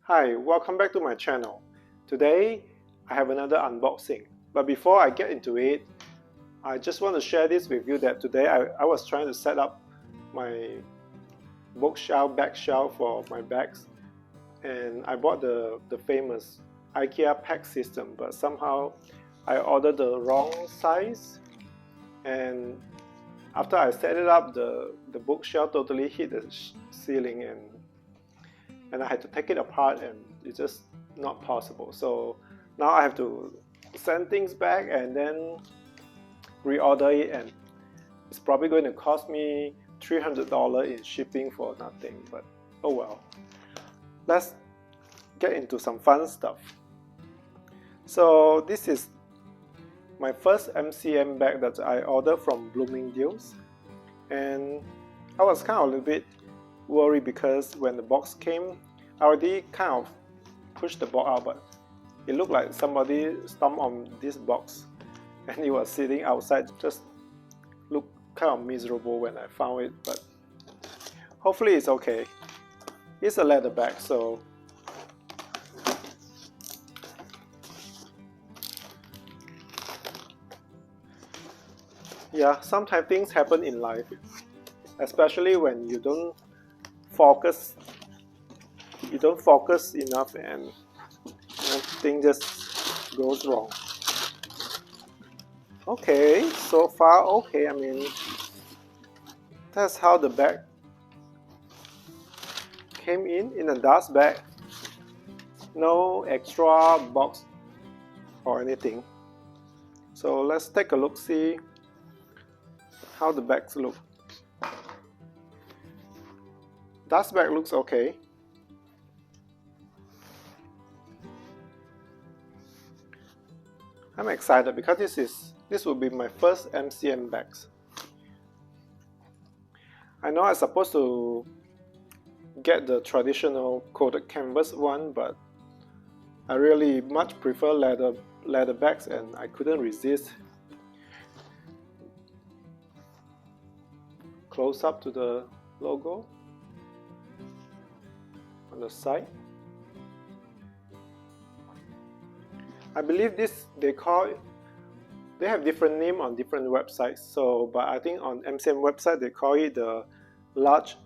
Hi, welcome back to my channel. Today I have another unboxing, but before I get into it, I just want to share this with you that today I was trying to set up my bookshelf, back shelf for my bags, and I bought the famous IKEA pack system, but somehow I ordered the wrong size, and after I set it up, the bookshelf totally hit the ceiling, and I had to take it apart, and it's just not possible. So now I have to send things back and then reorder it, and it's probably going to cost me $300 in shipping for nothing, but oh well. Let's get into some fun stuff. So this is my first MCM bag that I ordered from Bloomingdale's, and I was kind of a little bit worried because when the box came, I already kind of pushed the box out, but it looked like somebody stomped on this box and it was sitting outside. Just looked kind of miserable when I found it, but hopefully it's okay. It's a leather bag, so yeah, sometimes things happen in life, especially when you don't focus enough, and things just goes wrong. Okay, so far okay. I mean, that's how the bag came in a dust bag. No extra box or anything. So let's take a look, see how the bags look. Dust bag looks okay. I'm excited because this will be my first MCM bags. I know I'm supposed to get the traditional coated canvas one, but I really much prefer leather bags, and I couldn't resist. Close up to the logo on the side. I believe this they have different name on different websites. So, but I think on MCM website they call it the large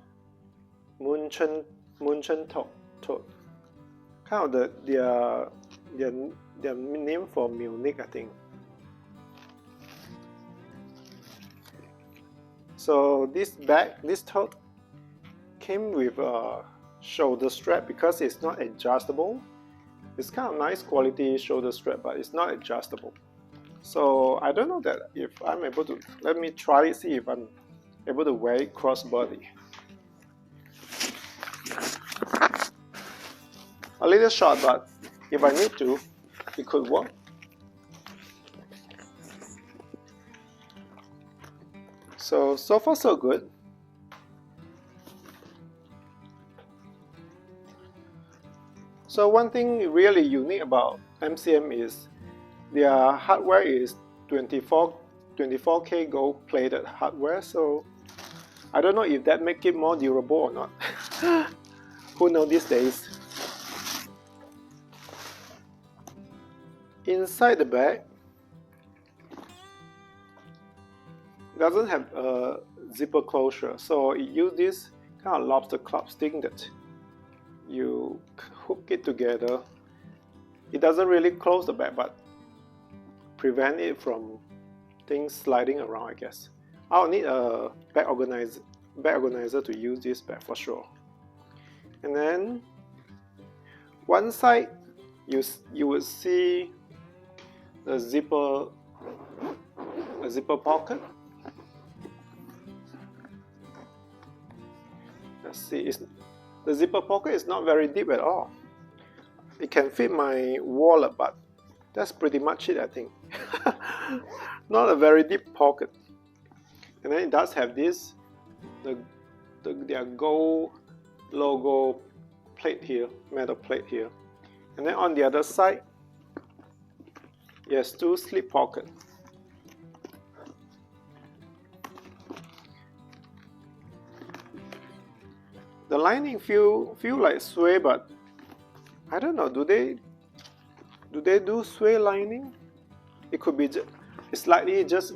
München Tote. Kind of their name for Munich, I think. So this bag, this tote, came with a shoulder strap because it's not adjustable. It's kind of nice quality shoulder strap, but it's not adjustable. So I don't know that if I'm able to, let me try it, see if I'm able to wear it crossbody. A little short, but if I need to, it could work. So far so good. So one thing really unique about MCM is their hardware is 24K gold plated hardware, so I don't know if that makes it more durable or not. Who knows these days. Inside the bag doesn't have a zipper closure, so it uses this kind of lobster club thing that you hook it together. It doesn't really close the bag, but prevent it from things sliding around, I guess. I'll need a bag organizer to use this bag for sure. And then one side you would see the zipper pocket. Let's see, the zipper pocket is not very deep at all. It can fit my wallet, but that's pretty much it, I think. Not a very deep pocket. And then it does have this, their gold logo plate here, metal plate here. And then on the other side, yes, two slip pockets. The lining feel like suede, but I don't know, do they do sway lining? It could be it's likely just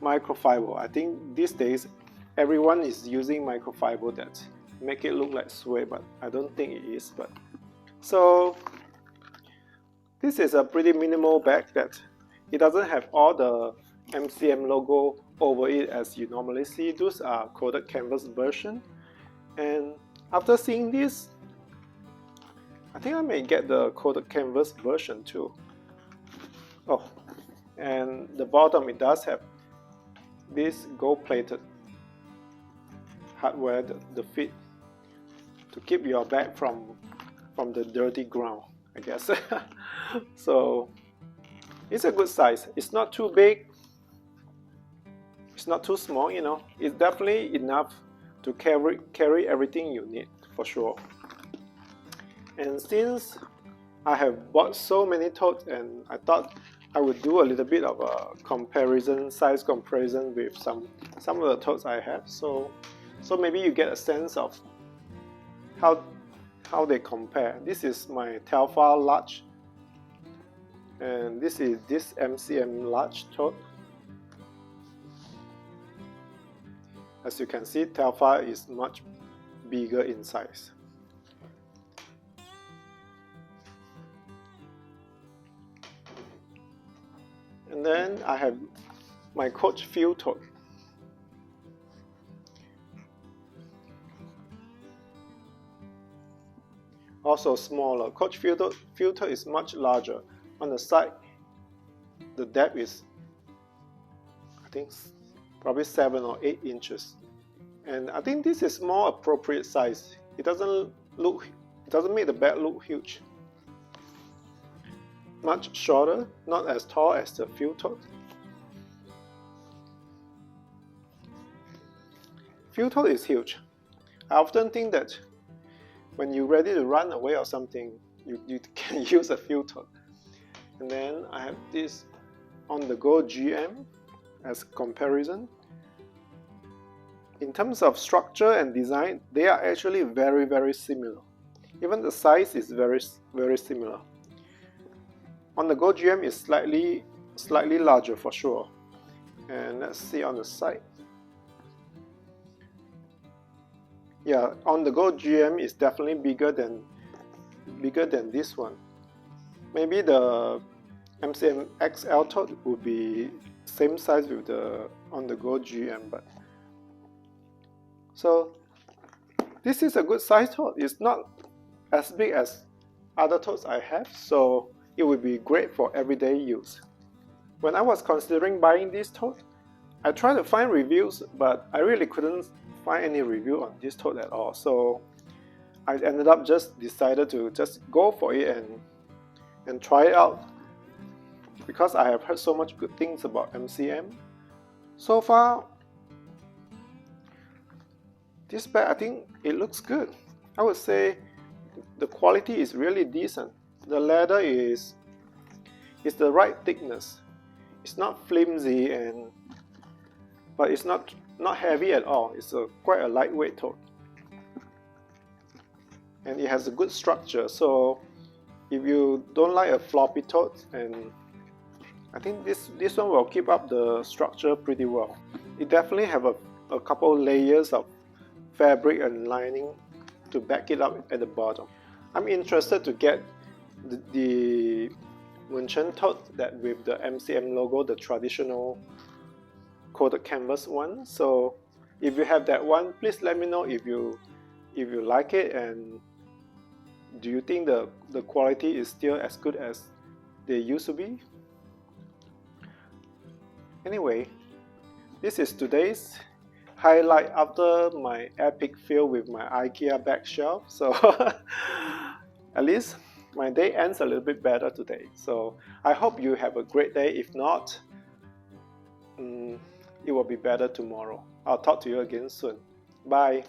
microfiber. I think these days everyone is using microfiber that make it look like sway, but I don't think it is. But so this is a pretty minimal bag that it doesn't have all the MCM logo over it as you normally see. Those are coated canvas version, and after seeing this, I think I may get the coated canvas version too. Oh, and the bottom, it does have this gold-plated hardware, the feet, to keep your bag from the dirty ground, I guess. So it's a good size. It's not too big, it's not too small, you know. It's definitely enough to carry everything you need, for sure. And since I have bought so many totes, and I thought I would do a little bit of a size comparison with some of the totes I have. So maybe you get a sense of how they compare. This is my Telfar large, and this is this MCM large tote. As you can see, Telfar is much bigger in size. And then I have my Coach Field tote. Also smaller. Coach Field tote is much larger. On the side, the depth is, I think, probably 7 or 8 inches. And I think this is more appropriate size. It doesn't make the bag look huge. Much shorter, not as tall as the field tote. Field tote is huge. I often think that when you're ready to run away or something, you can use a field tote. And then I have this on-the-go GM as comparison. In terms of structure and design, they are actually very similar. Even the size is very similar. On-the-go GM is slightly larger for sure. And let's see on the side. Yeah, on-the-go GM is definitely bigger than this one. Maybe the MCM XL tote would be same size with the on-the-go GM, but so this is a good size tote. It's not as big as other totes I have, so it would be great for everyday use. When I was considering buying this tote, I tried to find reviews, but I really couldn't find any review on this tote at all. So I ended up decided to just go for it and try it out, because I have heard so much good things about MCM. So far, this bag, I think it looks good. I would say the quality is really decent. The leather is the right thickness. It's not flimsy, but it's not heavy at all. It's quite a lightweight tote, and it has a good structure. So if you don't like a floppy tote, and I think this one will keep up the structure pretty well. It definitely have a couple layers of fabric and lining to back it up at the bottom. I'm interested to get the München tote that with the MCM logo, the traditional coated canvas one. So if you have that one, please let me know if you like it, and do you think the quality is still as good as they used to be? Anyway, this is today's highlight after my epic fail with my IKEA bag shelf. So at least my day ends a little bit better today. So I hope you have a great day. If not, it will be better tomorrow. I'll talk to you again soon. Bye.